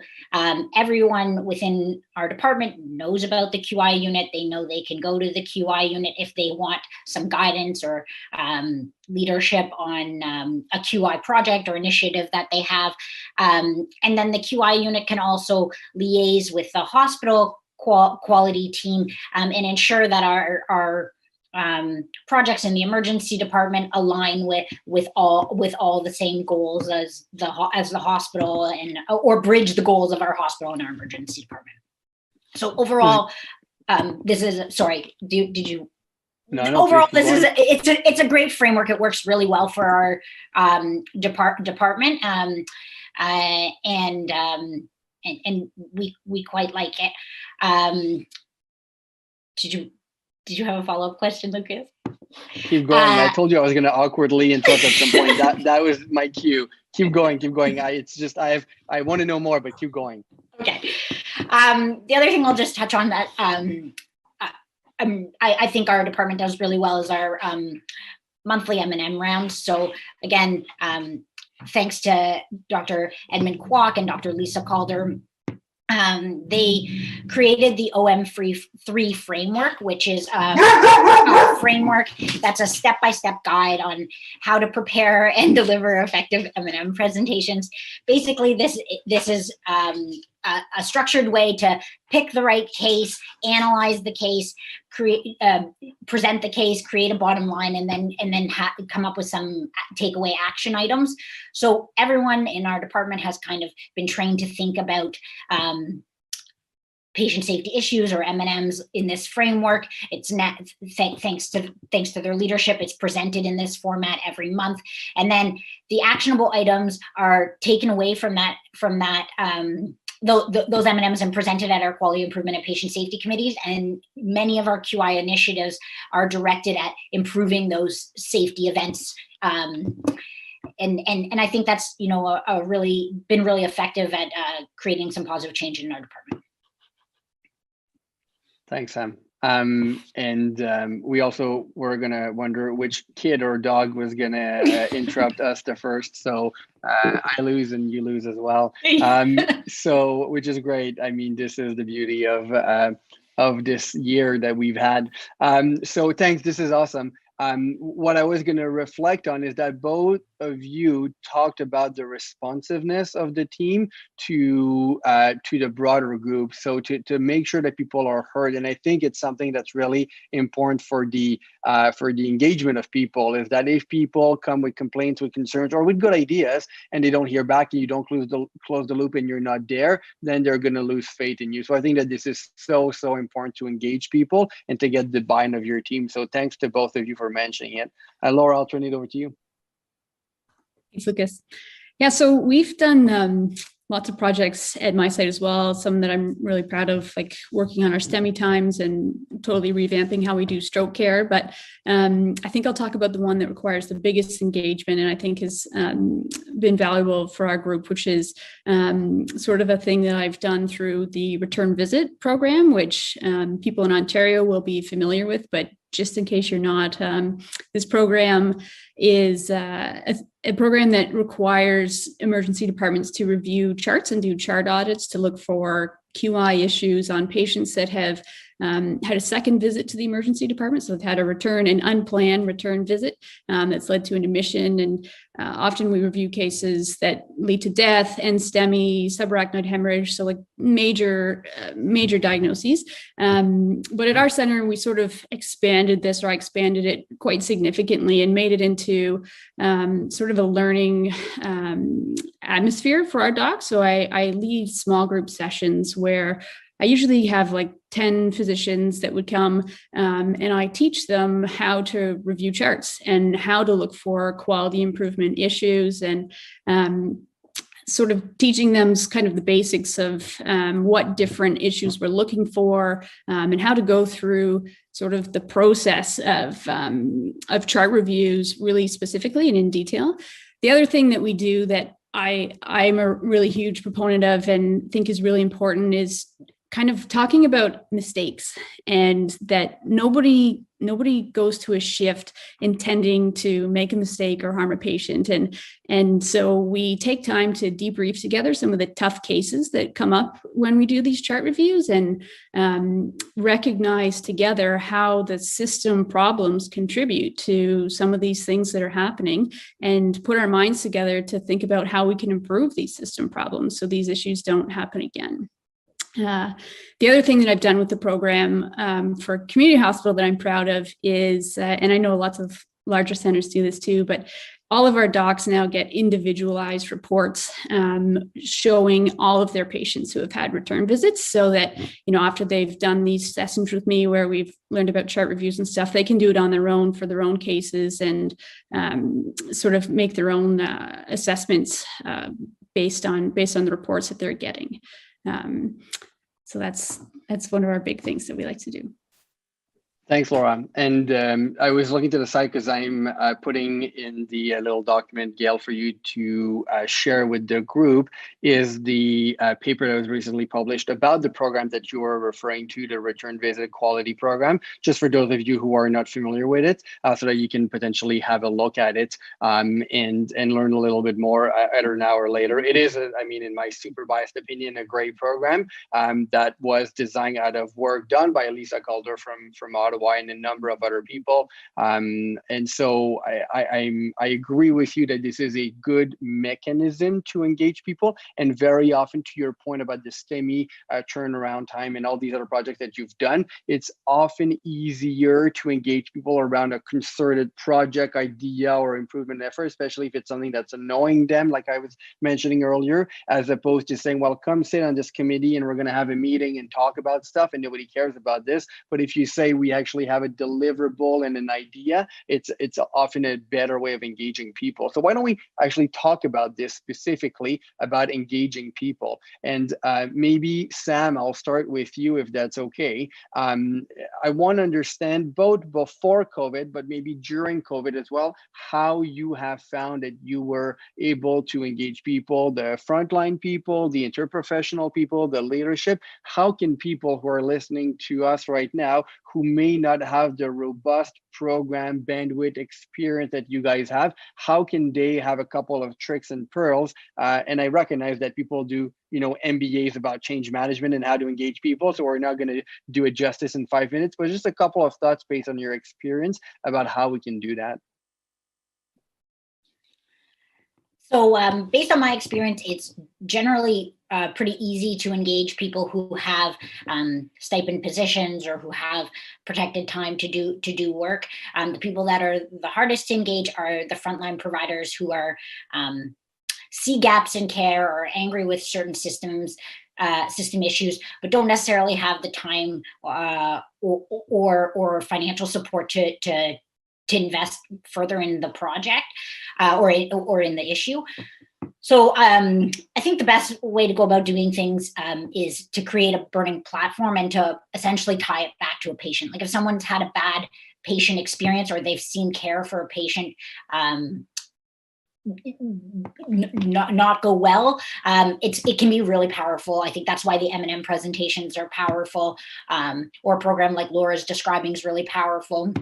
everyone within our department knows about the QI unit. They know they can go to the QI unit if they want some guidance or leadership on a QI project or initiative that they have. And then the QI unit can also liaise with the hospital quality team and ensure that our projects in the emergency department align with all the same goals as the hospital, and or bridge the goals of our hospital and our emergency department. So overall, this is, sorry, did you? No, overall, it's a great framework. It works really well for our department. and we quite like it. Did you have a follow-up question, Lucas? Keep going. I told you I was going to awkwardly interrupt at some point. That was my cue. Keep going. I want to know more, but keep going. Okay. The other thing I'll just touch on that I think our department does really well is our monthly M&M rounds. So again, thanks to Dr. Edmund Kwok and Dr. Lisa Calder, they created the OM3 framework, which is a framework that's a step-by-step guide on how to prepare and deliver effective M&M presentations. Basically, this is a structured way to pick the right case, analyze the case, present the case, create a bottom line, and then come up with some takeaway action items. So everyone in our department has kind of been trained to think about patient safety issues or M&Ms in this framework. It's thanks to their leadership, it's presented in this format every month, and then the actionable items are taken away from those M&Ms and presented at our quality improvement and patient safety committees. And many of our QI initiatives are directed at improving those safety events. And I think that's, you know, been really effective at creating some positive change in our department. Thanks, Sam. We also were gonna wonder which kid or dog was gonna interrupt us the first. So I lose and you lose as well. So which is great. I mean, this is the beauty of this year that we've had. So thanks. This is awesome. What I was going to reflect on is that both of you talked about the responsiveness of the team to the broader group. So to make sure that people are heard, and I think it's something that's really important for the engagement of people, is that if people come with complaints, with concerns, or with good ideas, and they don't hear back, and you don't close the loop, and you're not there, then they're going to lose faith in you. So I think that this is so important to engage people and to get the buy-in of your team. So thanks to both of you for mentioning it. Laura, I'll turn it over to you. Thanks, Lucas. Yeah, so we've done lots of projects at my site as well, some that I'm really proud of, like working on our STEMI times and totally revamping how we do stroke care. But I think I'll talk about the one that requires the biggest engagement and I think has been valuable for our group, which is sort of a thing that I've done through the return visit program, which people in Ontario will be familiar with, but just in case you're not, this program is a program that requires emergency departments to review charts and do chart audits to look for QI issues on patients that have had a second visit to the emergency department. So they've had an unplanned return visit that's led to an admission. And often we review cases that lead to death, and STEMI, subarachnoid hemorrhage, so like major diagnoses. But at our center, we sort of expanded this, or I expanded it quite significantly and made it into sort of a learning atmosphere for our docs. So I lead small group sessions where I usually have like 10 physicians that would come and I teach them how to review charts and how to look for quality improvement issues, and sort of teaching them kind of the basics of what different issues we're looking for, and how to go through sort of the process of chart reviews really specifically and in detail. The other thing that we do that I'm a really huge proponent of and think is really important is kind of talking about mistakes, and that nobody goes to a shift intending to make a mistake or harm a patient. And so we take time to debrief together some of the tough cases that come up when we do these chart reviews, and recognize together how the system problems contribute to some of these things that are happening, and put our minds together to think about how we can improve these system problems so these issues don't happen again. The other thing that I've done with the program for community hospital that I'm proud of is, and I know lots of larger centers do this too, but all of our docs now get individualized reports showing all of their patients who have had return visits, so that, you know, after they've done these sessions with me where we've learned about chart reviews and stuff, they can do it on their own for their own cases and sort of make their own assessments based on the reports that they're getting. So that's one of our big things that we like to do. Thanks, Laura. And I was looking to the site because I'm putting in the little document, Gail, for you to share with the group, is the paper that was recently published about the program that you were referring to, the Return Visit Quality Program, just for those of you who are not familiar with it, so that you can potentially have a look at it and learn a little bit more either now or later. It is, I mean, in my super biased opinion, a great program that was designed out of work done by Elisa Calder from Ottawa and a number of other people. And so I agree with you that this is a good mechanism to engage people. And very often, to your point about the STEMI turnaround time and all these other projects that you've done, it's often easier to engage people around a concerted project idea or improvement effort, especially if it's something that's annoying them, like I was mentioning earlier, as opposed to saying, well, come sit on this committee and we're going to have a meeting and talk about stuff and nobody cares about this. But if you say we actually have a deliverable and an idea, it's often a better way of engaging people. So why don't we actually talk about this specifically, about engaging people? And maybe Sam, I'll start with you if that's okay. I want to understand both before COVID, but maybe during COVID as well, how you have found that you were able to engage people, the frontline people, the interprofessional people, the leadership. How can people who are listening to us right now, who may not have the robust program bandwidth experience that you guys have, how can they have a couple of tricks and pearls? And I recognize that people do, MBAs about change management and how to engage people. So we're not going to do it justice in 5 minutes, but just a couple of thoughts based on your experience about how we can do that. So based on my experience, it's generally pretty easy to engage people who have stipend positions or who have protected time to do work. The people that are the hardest to engage are the frontline providers who are see gaps in care or angry with certain system issues, but don't necessarily have the time or financial support to invest further in the project or in the issue. So I think the best way to go about doing things is to create a burning platform and to essentially tie it back to a patient. Like if someone's had a bad patient experience or they've seen care for a patient not go well, it can be really powerful. I think that's why the M&M presentations are powerful, or a program like Laura's describing is really powerful.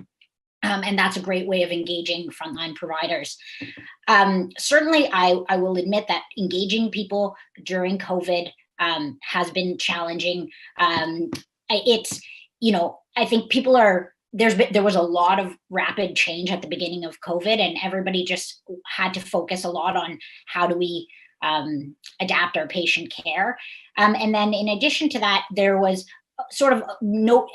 And that's a great way of engaging frontline providers. Certainly, I will admit that engaging people during COVID has been challenging. It's, I think people are, there was a lot of rapid change at the beginning of COVID, and everybody just had to focus a lot on how do we adapt our patient care. And then in addition to that, there was sort of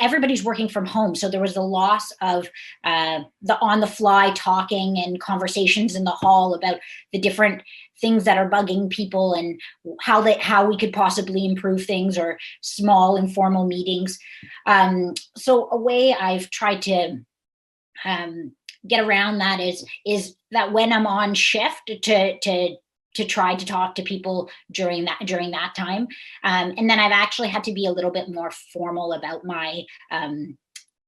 everybody's working from home. So there was the loss of the on the fly talking and conversations in the hall about the different things that are bugging people and how we could possibly improve things, or small informal meetings. So a way I've tried to get around that is that when I'm on shift to try to talk to people during that time. And then I've actually had to be a little bit more formal about my,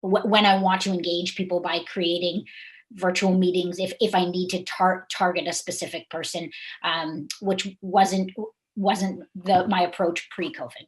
when I want to engage people, by creating virtual meetings if I need to target a specific person, which wasn't my approach pre-COVID.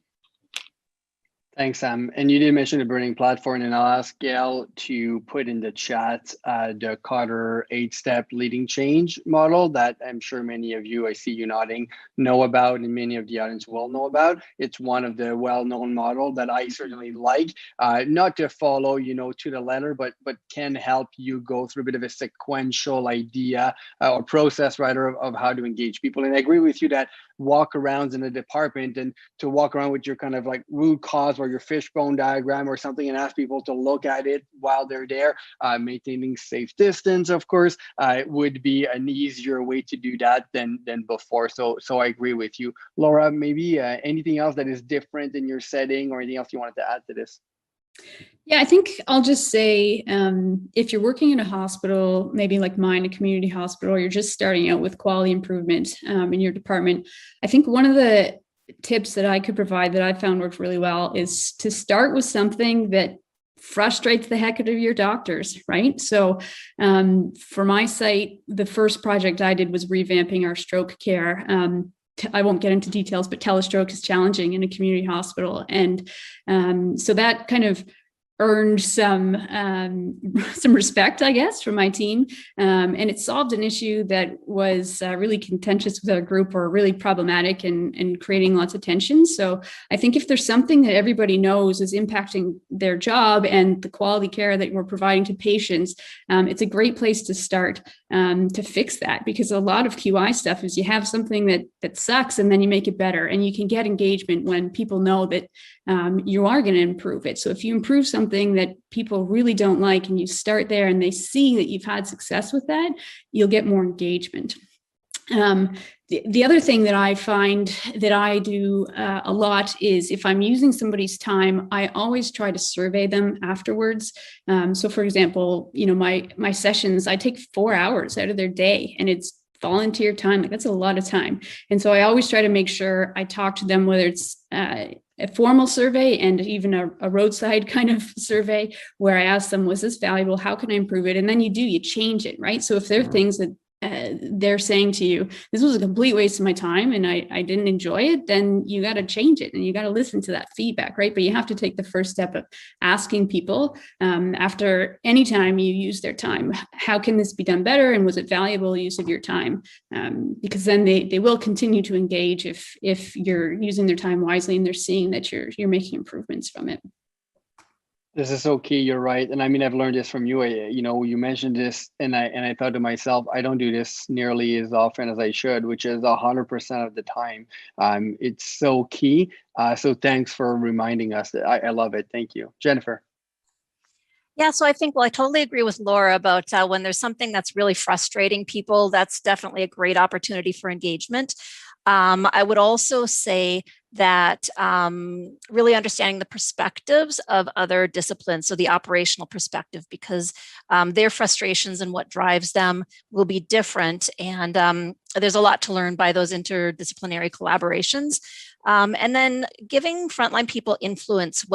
Thanks, Sam. And you did mention the burning platform, and I'll ask Gail to put in the chat the Carter 8-step leading change model that I'm sure many of you, I see you nodding, know about, and many of the audience will know about. It's one of the well-known model that I certainly like, not to follow, to the letter, but can help you go through a bit of a sequential idea or process, rather, of how to engage people. And I agree with you that walk-arounds in a department, and to walk around with your kind of like root cause or your fishbone diagram or something and ask people to look at it while they're there, maintaining safe distance, of course, would be an easier way to do that than before. So I agree with you. Laura, maybe anything else that is different in your setting, or anything else you wanted to add to this? Yeah, I think I'll just say, if you're working in a hospital, maybe like mine, a community hospital, you're just starting out with quality improvement in your department. I think one of the tips that I could provide that I found worked really well is to start with something that frustrates the heck out of your doctors, right? So for my site, the first project I did was revamping our stroke care. I won't get into details, but telestroke is challenging in a community hospital. And so that kind of earned some respect, I guess, from my team. And it solved an issue that was really contentious with our group, or really problematic and creating lots of tension. So I think if there's something that everybody knows is impacting their job and the quality care that we're providing to patients, it's a great place to start to fix that, because a lot of QI stuff is you have something that sucks and then you make it better, and you can get engagement when people know that you are going to improve it. So if you improve something that people really don't like and you start there and they see that you've had success with that, you'll get more engagement. The other thing that I find that I do a lot is, if I'm using somebody's time, I always try to survey them afterwards. So for example, my sessions, I take 4 hours out of their day, and it's volunteer time. Like, that's a lot of time. And so I always try to make sure I talk to them, whether it's a formal survey and even a roadside kind of survey, where I ask them, was this valuable? How can I improve it? And then you change it, right? So if there are things that they're saying to you, this was a complete waste of my time and I didn't enjoy it, then you got to change it and you got to listen to that feedback, right? But you have to take the first step of asking people after any time you use their time, how can this be done better? And was it valuable use of your time? Because then they will continue to engage if you're using their time wisely and they're seeing that you're making improvements from it. This is so key. You're right, and I mean, I've learned this from you. You mentioned this, and I thought to myself, I don't do this nearly as often as I should, which is 100% of the time. It's so key. So thanks for reminding us. I love it. Thank you, Jennifer. Yeah, so I think, I totally agree with Laura about when there's something that's really frustrating people, that's definitely a great opportunity for engagement. I would also say that really understanding the perspectives of other disciplines, so the operational perspective, because their frustrations and what drives them will be different. And there's a lot to learn by those interdisciplinary collaborations. And then giving frontline people influence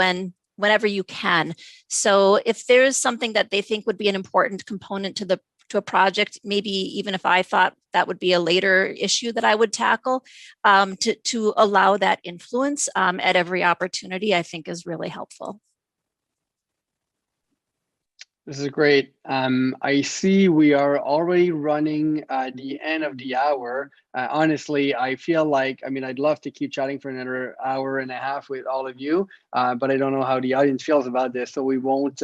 whenever you can. So if there's something that they think would be an important component to a project, maybe even if I thought that would be a later issue that I would tackle, to allow that influence at every opportunity, I think is really helpful. This is great. I see we are already running the end of the hour. Honestly, I feel like, I'd love to keep chatting for another hour and a half with all of you, but I don't know how the audience feels about this, so we won't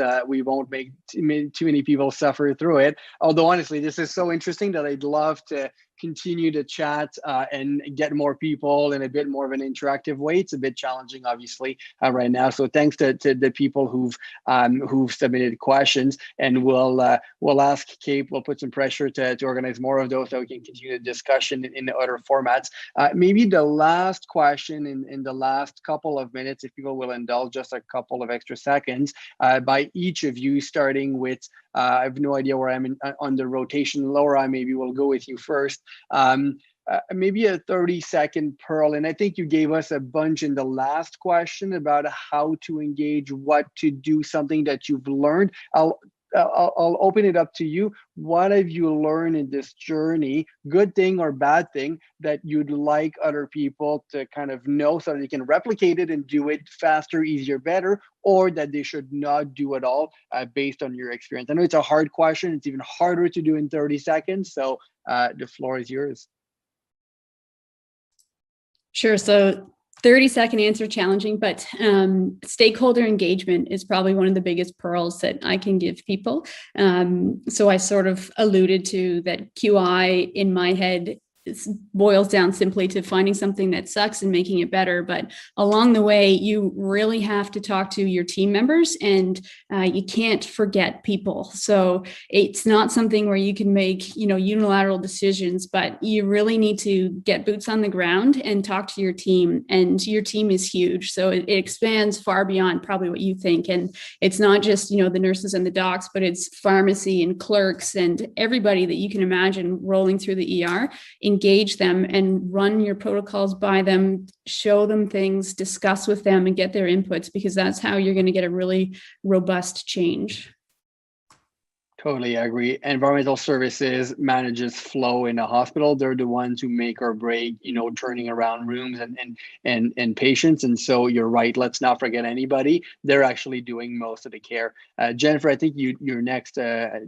make too many people suffer through it. Although honestly, this is so interesting that I'd love to continue to chat and get more people in a bit more of an interactive way. It's a bit challenging, obviously, right now. So thanks to the people who've submitted questions, and we'll ask CAEP. We'll put some pressure to organize more of those so we can continue the discussion in the other formats. Maybe the last question in the last couple of minutes, if people will indulge just a couple of extra seconds, by each of you, starting with, I have no idea where I'm on the rotation. Laura, maybe we'll go with you first. Maybe a 30-second pearl, and I think you gave us a bunch in the last question about how to engage, what to do, something that you've learned. I'll open it up to you. What have you learned in this journey, good thing or bad thing, that you'd like other people to kind of know so they can replicate it and do it faster, easier, better, or that they should not do at all based on your experience? I know it's a hard question. It's even harder to do in 30 seconds. So the floor is yours. Sure. So 30-second answer, challenging, but stakeholder engagement is probably one of the biggest pearls that I can give people. So I sort of alluded to that QI in my head boils down simply to finding something that sucks and making it better. But along the way, you really have to talk to your team members, and you can't forget people. So it's not something where you can make, unilateral decisions, but you really need to get boots on the ground and talk to your team. And your team is huge. So it expands far beyond probably what you think. And it's not just, the nurses and the docs, but it's pharmacy and clerks and everybody that you can imagine rolling through the ER. Engage them and run your protocols by them, show them things, discuss with them and get their inputs, because that's how you're going to get a really robust change. Totally agree. Environmental services manages flow in a hospital. They're the ones who make or break, turning around rooms and patients. And so you're right. Let's not forget anybody. They're actually doing most of the care. Jennifer, I think you're next.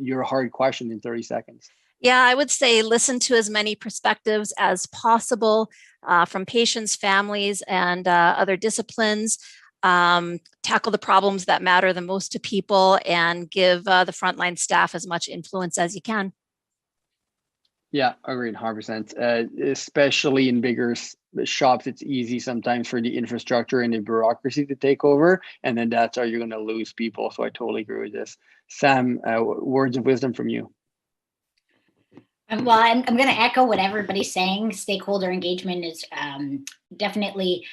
Your hard question in 30 seconds. Yeah, I would say listen to as many perspectives as possible from patients, families, and other disciplines. Tackle the problems that matter the most to people, and give the frontline staff as much influence as you can. Yeah, agreed, 100%. Especially in bigger shops, it's easy sometimes for the infrastructure and the bureaucracy to take over, and then that's how you're going to lose people. So I totally agree with this. Sam, words of wisdom from you. Well, I'm going to echo what everybody's saying. Stakeholder engagement is definitely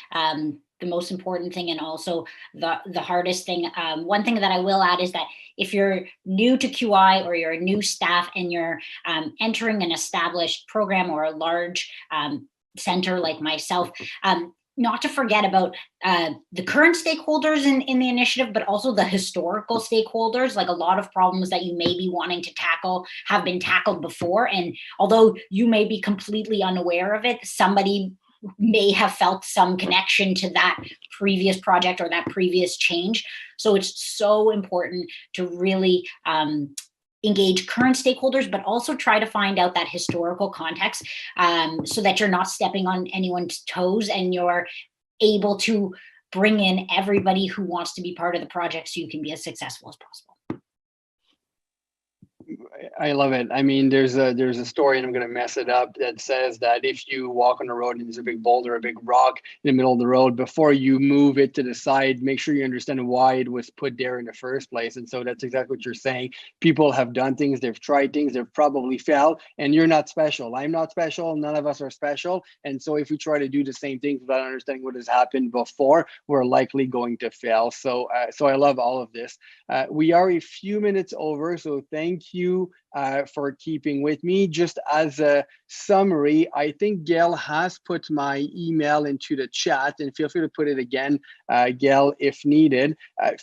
the most important thing, and also the hardest thing. One thing that I will add is that if you're new to QI or you're a new staff and you're entering an established program or a large center like myself, not to forget about the current stakeholders in the initiative, but also the historical stakeholders. Like, a lot of problems that you may be wanting to tackle have been tackled before. And although you may be completely unaware of it, somebody may have felt some connection to that previous project or that previous change. So it's so important to really engage current stakeholders, but also try to find out that historical context, so that you're not stepping on anyone's toes and you're able to bring in everybody who wants to be part of the project so you can be as successful as possible. I love it. I mean, there's a story, and I'm going to mess it up, that says that if you walk on the road and there's a big boulder, a big rock in the middle of the road, before you move it to the side, make sure you understand why it was put there in the first place. And so that's exactly what you're saying. People have done things, they've tried things, they've probably failed, and you're not special. I'm not special. None of us are special. And so if we try to do the same things without understanding what has happened before, we're likely going to fail. So I love all of this. We are a few minutes over, so thank you for keeping with me. Just as a summary, I think Gail has put my email into the chat, and feel free to put it again, Gail, if needed.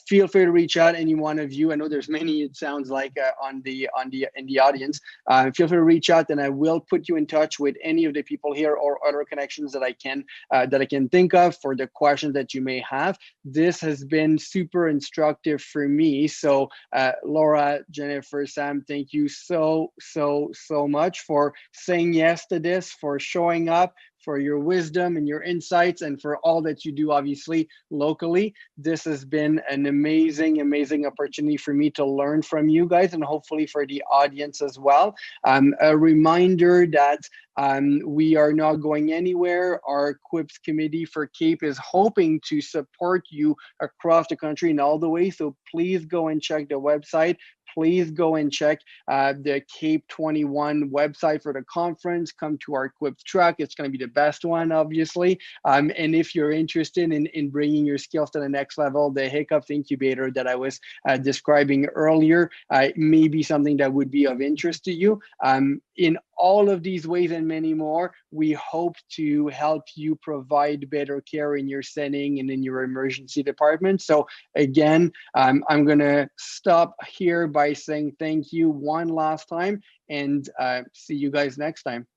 Feel free to reach out, any one of you. I know there's many, it sounds like, in the audience. Feel free to reach out, and I will put you in touch with any of the people here or other connections that I can think of for the questions that you may have. This has been super instructive for me. So Laura, Jennifer, Sam, thank you so much for saying yes to this, for showing up, for your wisdom and your insights, and for all that you do, obviously, locally. This has been an amazing opportunity for me to learn from you guys, and hopefully for the audience as well. A reminder that we are not going anywhere. Our CWIPS committee for CAEP is hoping to support you across the country in all the ways. So please go and check the website. Please go and check the CAEP 21 website for the conference. Come to our CWIPS track. It's going to be the best one, obviously. And if you're interested in bringing your skills to the next level, the Hiccups Incubator that I was describing earlier may be something that would be of interest to you. In all of these ways and many more, we hope to help you provide better care in your setting and in your emergency department. So again, I'm going to stop here by saying thank you one last time, and see you guys next time.